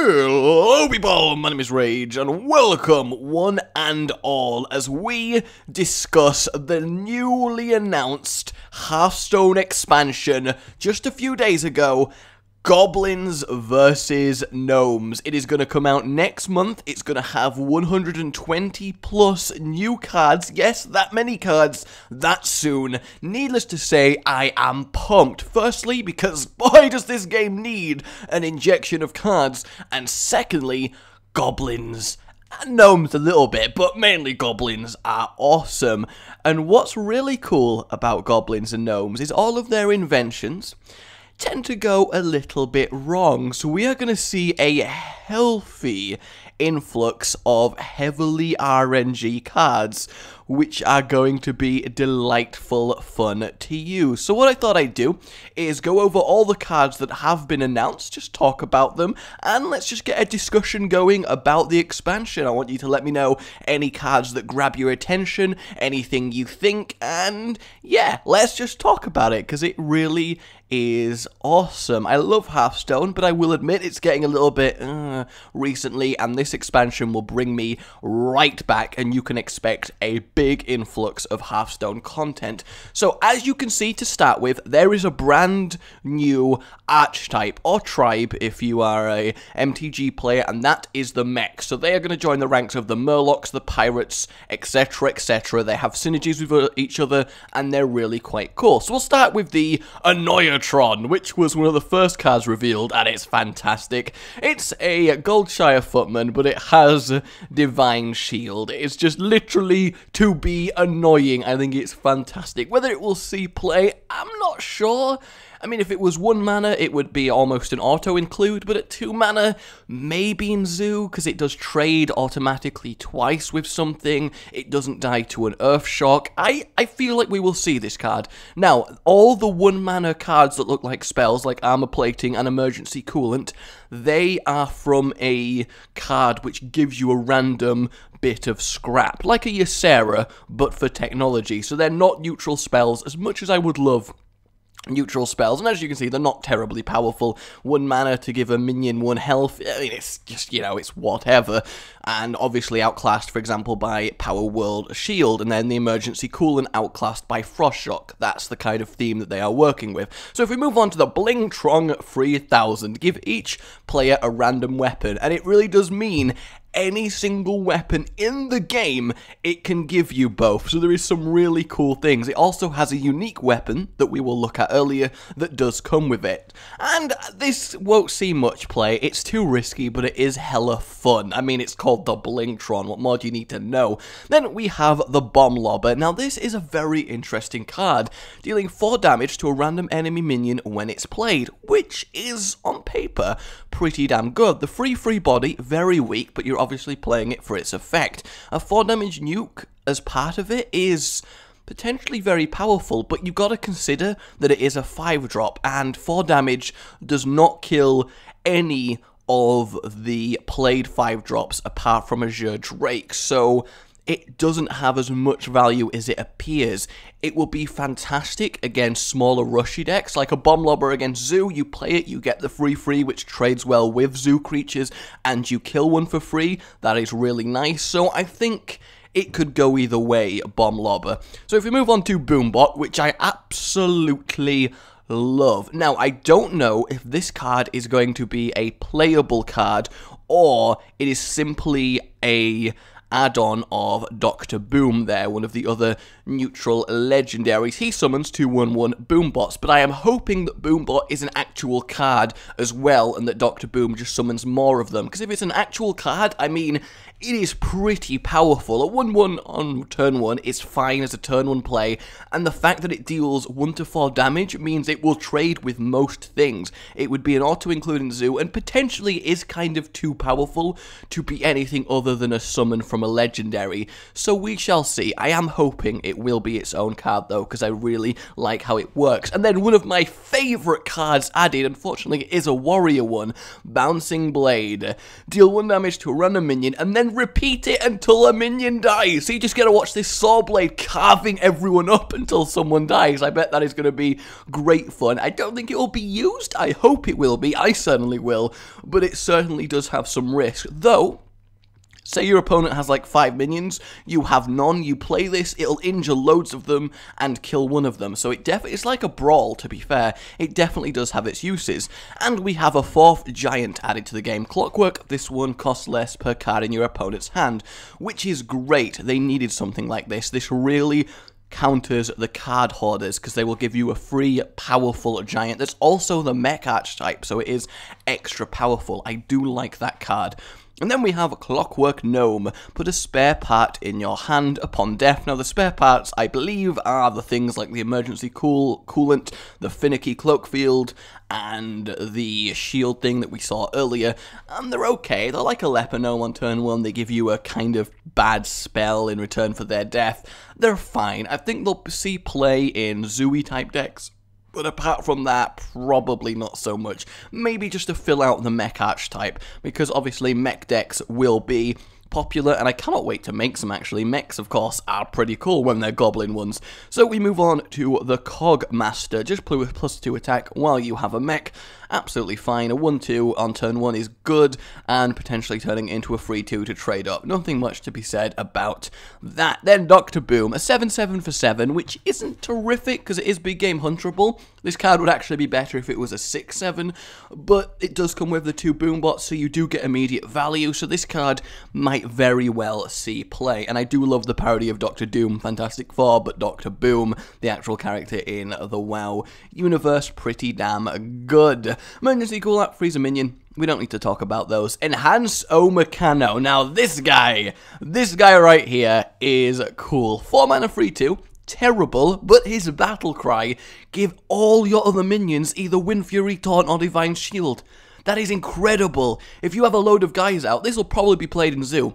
Hello people, my name is Rage, and welcome one and all as we discuss the newly announced Hearthstone expansion just a few days ago, Goblins versus Gnomes. It is going to come out next month. It's going to have 120 plus new cards. Yes, that many cards that soon. Needless to say, I am pumped. Firstly, because boy does this game need an injection of cards. And secondly, Goblins and Gnomes a little bit, but mainly Goblins are awesome. And what's really cool about Goblins and Gnomes is all of their inventions tend to go a little bit wrong, so we are going to see a healthy influx of heavily RNG cards, which are going to be delightful fun to use. So what I thought I'd do is go over all the cards that have been announced, just talk about them, and let's just get a discussion going about the expansion. I want you to let me know any cards that grab your attention, anything you think, and yeah, let's just talk about it, because it really is awesome. I love Hearthstone, but I will admit it's getting a little bit recently, and this expansion will bring me right back, and you can expect a big influx of Hearthstone content. So as you can see to start with, there is a brand new archetype, or tribe if you are a MTG player, and that is the mech. So they are going to join the ranks of the Murlocs, the Pirates, etc, etc. They have synergies with each other, and they're really quite cool. So we'll start with the Annoyatron, which was one of the first cards revealed, and it's fantastic. It's a Goldshire Footman, but it has Divine Shield. It's just literally to be annoying. I think it's fantastic. Whether it will see play, I'm not sure. I mean, if it was 1 mana, it would be almost an auto-include, but at 2 mana, maybe in Zoo, because it does trade automatically twice with something. It doesn't die to an Earth Shock. I feel like we will see this card. Now, all the 1 mana cards that look like spells, like Armor Plating and Emergency Coolant, they are from a card which gives you a random bit of scrap, like a Ysera, but for technology. So they're not neutral spells, as much as I would love neutral spells, and as you can see, they're not terribly powerful. 1 mana to give a minion 1 health, I mean, it's just, you know, it's whatever, and obviously outclassed, for example, by Power World Shield, and then the Emergency Coolant outclassed by Frost Shock. That's the kind of theme that they are working with. So if we move on to the Blingtron 3000, give each player a random weapon, and it really does mean any single weapon in the game, it can give you both. So there is some really cool things. It also has a unique weapon that we will look at earlier that does come with it. And this won't see much play. It's too risky, but it is hella fun. I mean, it's called the Blingtron. What more do you need to know? Then we have the Bomb Lobber. Now, this is a very interesting card, dealing 4 damage to a random enemy minion when it's played, which is, on paper, pretty damn good. The free body, very weak, but you're obviously playing it for its effect. A 4 damage nuke as part of it is potentially very powerful, but you've got to consider that it is a 5-drop, and 4 damage does not kill any of the played 5-drops apart from Azure Drake, so it doesn't have as much value as it appears. It will be fantastic against smaller rushy decks, like a Bomb Lobber against Zoo. You play it, you get the free, which trades well with Zoo creatures, and you kill one for free. That is really nice, so I think it could go either way, Bomb Lobber. So if we move on to Boombot, which I absolutely love. Now, I don't know if this card is going to be a playable card, or it is simply a add-on of Dr. Boom there, one of the other neutral legendaries. He summons 2/1/1 Boombots, but I am hoping that Boombot is an actual card as well, and that Dr. Boom just summons more of them, because if it's an actual card, I mean, it is pretty powerful. A 1/1 on turn 1 is fine as a turn 1 play, and the fact that it deals 1 to 4 damage means it will trade with most things. It would be an auto-include in Zoo, and potentially is kind of too powerful to be anything other than a summon from from a legendary, so we shall see. I am hoping it will be its own card though, because I really like how it works. And then one of my favourite cards added, unfortunately it is a warrior one, Bouncing Blade. Deal 1 damage to a random minion and then repeat it until a minion dies. So you just get to watch this saw blade carving everyone up until someone dies. I bet that is going to be great fun. I don't think it will be used. I hope it will be. I certainly will. But it certainly does have some risk. Though, say your opponent has like 5 minions, you have none, you play this, it'll injure loads of them and kill one of them. So it's like a brawl, to be fair. It definitely does have its uses. And we have a 4th giant added to the game, Clockwork. This one costs less per card in your opponent's hand, which is great. They needed something like this. This really counters the card hoarders, because they will give you a free powerful giant that's also the mech archetype, so it is extra powerful. I do like that card. And then we have Clockwork Gnome. Put a spare part in your hand upon death. Now the spare parts, I believe, are the things like the emergency coolant, the finicky cloak field, and the shield thing that we saw earlier. And they're okay. They're like a leper gnome on turn 1. They give you a kind of bad spell in return for their death. They're fine. I think they'll see play in Zooey type decks. But apart from that, probably not so much. Maybe just to fill out the mech archetype, because obviously mech decks will be popular, and I cannot wait to make some actually. Mechs, of course, are pretty cool when they're goblin ones. So we move on to the Cog Master. Just play with +2 attack while you have a mech. Absolutely fine. A 1-2 on turn 1 is good, and potentially turning into a 3-2 to trade up. Nothing much to be said about that. Then Dr. Boom, a 7/7 for 7, which isn't terrific because it is big game hunterable. This card would actually be better if it was a 6/7, but it does come with the 2 boom bots, so you do get immediate value, so this card might very well see play. And I do love the parody of Dr. Doom, Fantastic Four, but Dr. Boom, the actual character in the WoW universe, pretty damn good. Emergency cooldown, freeze a minion. We don't need to talk about those. Enhance Omecano. Now this guy right here is cool. 4 mana 3/2. Terrible, but his battle cry, give all your other minions either Wind Fury, Taunt, or Divine Shield. That is incredible. If you have a load of guys out, this will probably be played in Zoo,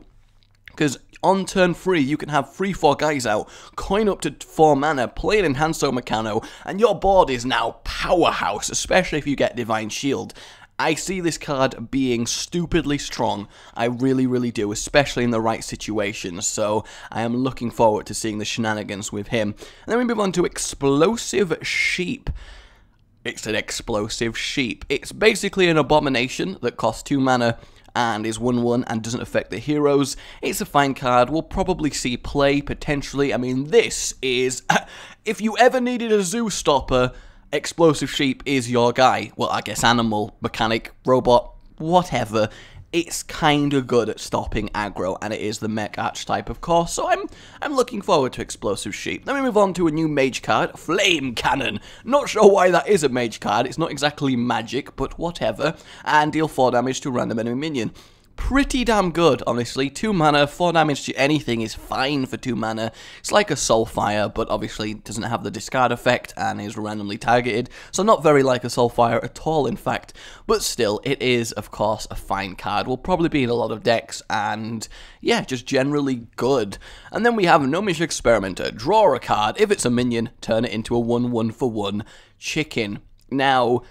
because on turn 3, you can have 3-4 guys out, coin up to 4 mana, play an Enhanced Omecano, and your board is now powerhouse, especially if you get Divine Shield. I see this card being stupidly strong. I really, really do, especially in the right situations. So I am looking forward to seeing the shenanigans with him. And then we move on to Explosive Sheep. It's an Explosive Sheep. It's basically an abomination that costs 2 mana and is 1/1 and doesn't affect the heroes. It's a fine card. We'll probably see play, potentially. I mean, this is... if you ever needed a Zoo stopper, Explosive Sheep is your guy. Well, I guess animal, mechanic, robot, whatever. It's kind of good at stopping aggro, and it is the mech archetype, of course, so I'm looking forward to Explosive Sheep. Then we move on to a new mage card, Flame Cannon. Not sure why that is a mage card. It's not exactly magic, but whatever. And deal 4 damage to a random enemy minion. Pretty damn good, honestly. 2 mana, 4 damage to anything is fine for 2 mana. It's like a Soulfire, but obviously doesn't have the discard effect and is randomly targeted. So not very like a Soulfire at all, in fact. But still, it is, of course, a fine card. Will probably be in a lot of decks, and yeah, just generally good. And then we have Gnomish Experimenter. Draw a card. If it's a minion, turn it into a 1/1 for 1 chicken. Now,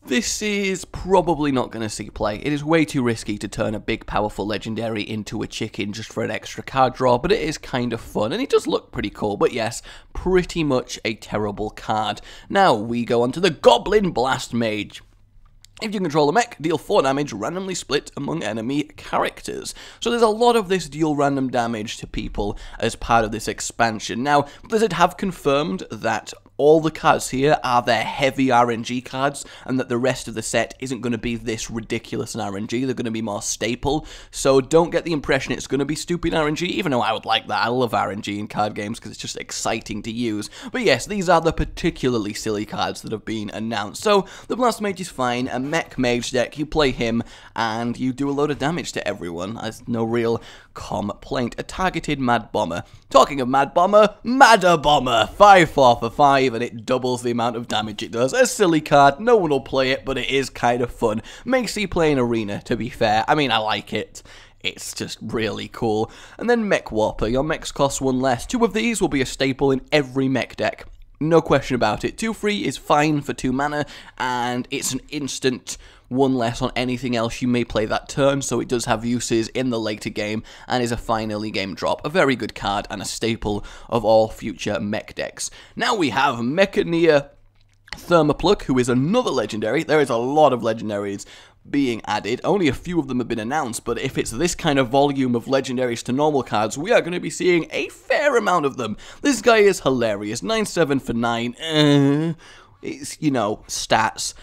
this is probably not going to see play. It is way too risky to turn a big powerful legendary into a chicken just for an extra card draw, but it is kind of fun, and it does look pretty cool. But yes, pretty much a terrible card. Now we go on to the Goblin Blast Mage. If you control a mech, deal 4 damage, randomly split among enemy characters. So there's a lot of this deal random damage to people as part of this expansion. Now, Blizzard have confirmed that all the cards here are their heavy RNG cards, and that the rest of the set isn't going to be this ridiculous in RNG. They're going to be more staple, so don't get the impression it's going to be stupid RNG, even though I would like that. I love RNG in card games because it's just exciting to use. But yes, these are the particularly silly cards that have been announced. So the Blast Mage is fine. A mech mage deck, you play him, and you do a load of damage to everyone. There's no real complaint. A targeted Mad Bomber. Talking of Mad Bomber, Madder Bomber. 5/4 for 5, and it doubles the amount of damage it does. A silly card, no one will play it, but it is kind of fun. Makes you play in Arena, to be fair. I mean, I like it. It's just really cool. And then Mech Warper. Your mechs cost 1 less. 2 of these will be a staple in every mech deck. No question about it. 2 free is fine for 2 mana, and it's an instant 1 less on anything else you may play that turn, so it does have uses in the later game, and is a fine early game drop. A very good card, and a staple of all future mech decks. Now we have Mechaneer Thermoplug, who is another legendary. There is a lot of legendaries being added. Only a few of them have been announced, but if it's this kind of volume of legendaries to normal cards, we are going to be seeing a fair amount of them. This guy is hilarious. 9/7 for 9. It's, you know, stats.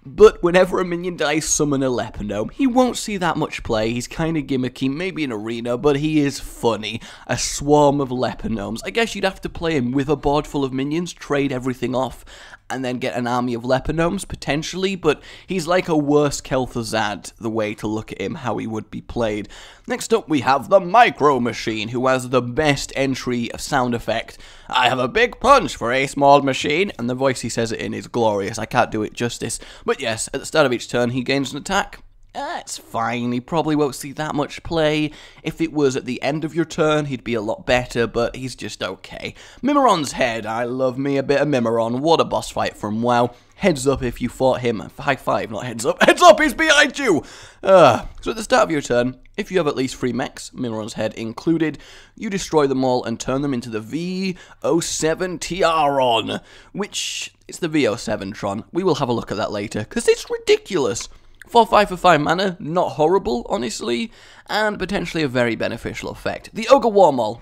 But whenever a minion dies, summon a Leper Gnome. He won't see that much play. He's kind of gimmicky, maybe in Arena, but he is funny. A swarm of Leper Gnomes. I guess you'd have to play him with a board full of minions, trade everything off, and then get an army of Leper Gnomes, potentially, but he's like a worse Kel'Thuzad, the way to look at him, how he would be played. Next up, we have the Micro Machine, who has the best entry sound effect. I have a big punch for a small machine, and the voice he says it in is glorious. I can't do it justice. But yes, at the start of each turn, he gains an attack. It's fine, he probably won't see that much play. If it was at the end of your turn, he'd be a lot better, but he's just okay. Mimiron's Head, I love me a bit of Mimiron. What a boss fight from WoW. Heads up if you fought him. High five, not heads up. Heads up, he's behind you! So at the start of your turn, if you have at least 3 mechs, Mimiron's Head included, you destroy them all and turn them into the V07 Tiaron, which is the V07 Tron. We will have a look at that later, because it's ridiculous. 4/5 for 5 mana, not horrible, honestly, and potentially a very beneficial effect. The Ogre Warmaul.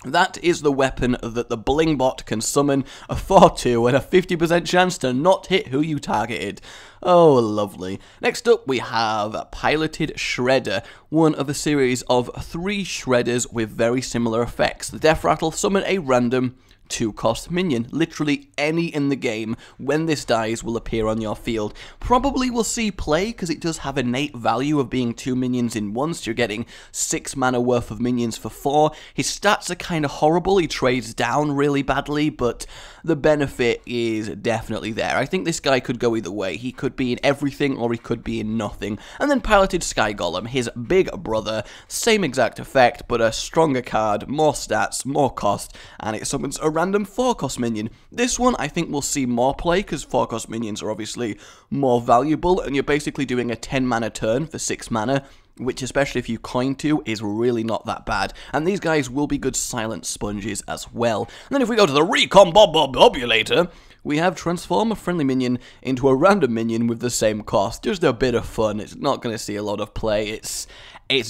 That is the weapon that the Bling Bot can summon, a 4/2 and a 50% chance to not hit who you targeted. Oh, lovely. Next up, we have Piloted Shredder, one of a series of 3 Shredders with very similar effects. The Death Rattle, summon a random 2-cost minion. Literally any in the game, when this dies, will appear on your field. Probably will see play, because it does have innate value of being 2 minions in one, so you're getting 6 mana worth of minions for 4. His stats are kind of horrible, he trades down really badly, but the benefit is definitely there. I think this guy could go either way. He could be in everything, or he could be in nothing. And then Piloted Sky Golem, his big brother, same exact effect, but a stronger card, more stats, more cost, and it summons a random 4-cost minion. This one I think will see more play, because 4-cost minions are obviously more valuable, and you're basically doing a 10 mana turn for 6 mana, which, especially if you coin to, is really not that bad. And these guys will be good silent sponges as well. And then if we go to the Recon Bobulator, we have transform a friendly minion into a random minion with the same cost. Just a bit of fun. It's not going to see a lot of play. It's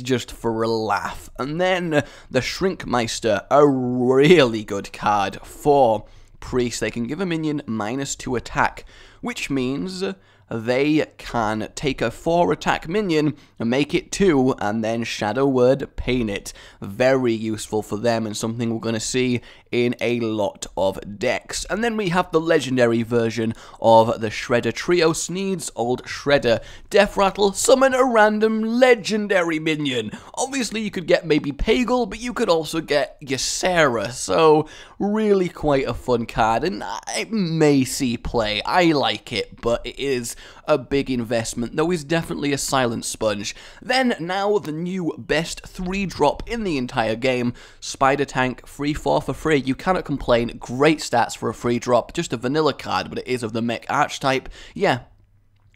just for a laugh. And then the Shrinkmeister, a really good card for priests. They can give a minion -2 attack, which means they can take a 4 attack minion and make it 2 and then Shadow Word paint it. Very useful for them and something we're going to see in a lot of decks. And then we have the legendary version of the Shredder Trio. Sneed's Old Shredder. Death Rattle, summon a random legendary minion. Obviously you could get maybe Pagel, but you could also get Ysera, so really quite a fun card, and it may see play. I like it, but it is a big investment, though he's definitely a silent sponge. Then, now the new best 3-drop in the entire game, Spider Tank, free 4 for free. You cannot complain, great stats for a free drop, just a vanilla card, but it is of the mech archetype. Yeah,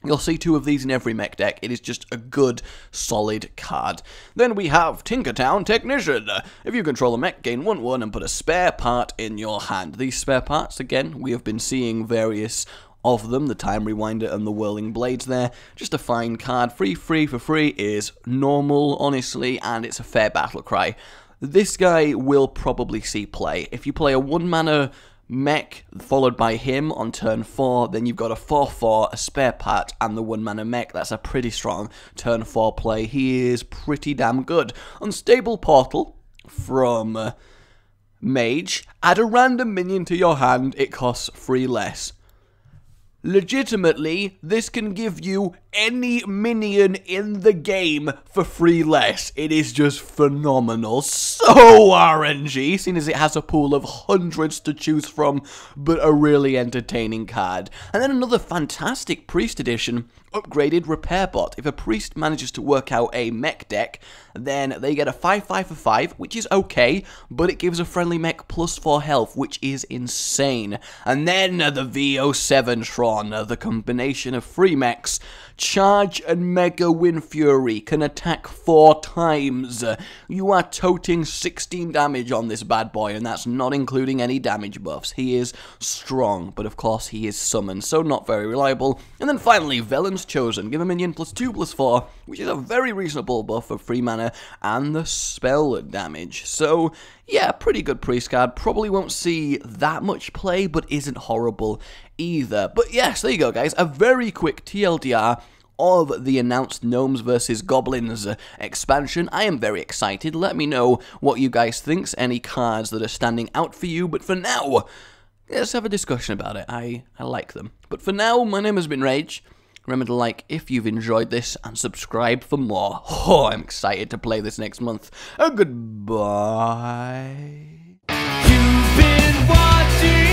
you'll see 2 of these in every mech deck. It is just a good, solid card. Then we have Tinkertown Technician. If you control a mech, gain 1/1 and put a spare part in your hand. These spare parts, again, we have been seeing various of them, the Time Rewinder and the Whirling Blades there. Just a fine card. Free for free is normal, honestly, and it's a fair battle cry. This guy will probably see play. If you play a 1-mana mech followed by him on turn 4, then you've got a 4/4, a spare part, and the 1-mana mech. That's a pretty strong turn 4 play. He is pretty damn good. Unstable Portal from Mage. Add a random minion to your hand, it costs 3 less. Legitimately, this can give you any minion in the game for free less. It is just phenomenal. So RNG, seeing as it has a pool of hundreds to choose from, but a really entertaining card. And then another fantastic Priest edition, upgraded Repair Bot. If a Priest manages to work out a mech deck, then they get a 5/5 for 5, which is okay, but it gives a friendly mech +4 health, which is insane. And then the VO7 Tron, the combination of free mechs, Charge and Mega Wind Fury, can attack 4 times. You are toting 16 damage on this bad boy, and that's not including any damage buffs. He is strong, but of course he is summoned, so not very reliable. And then finally, Velen's Chosen. Give a minion +2/+4, which is a very reasonable buff for free mana and the spell damage. So yeah, pretty good Priest card. Probably won't see that much play, but isn't horrible either. But yes, there you go, guys. A very quick TLDR of the announced Gnomes vs. Goblins expansion. I am very excited. Let me know what you guys think, any cards that are standing out for you. But for now, let's have a discussion about it. I like them. But for now, my name has been Rage. Remember to like if you've enjoyed this and subscribe for more. Oh, I'm excited to play this next month. Goodbye. You've been watching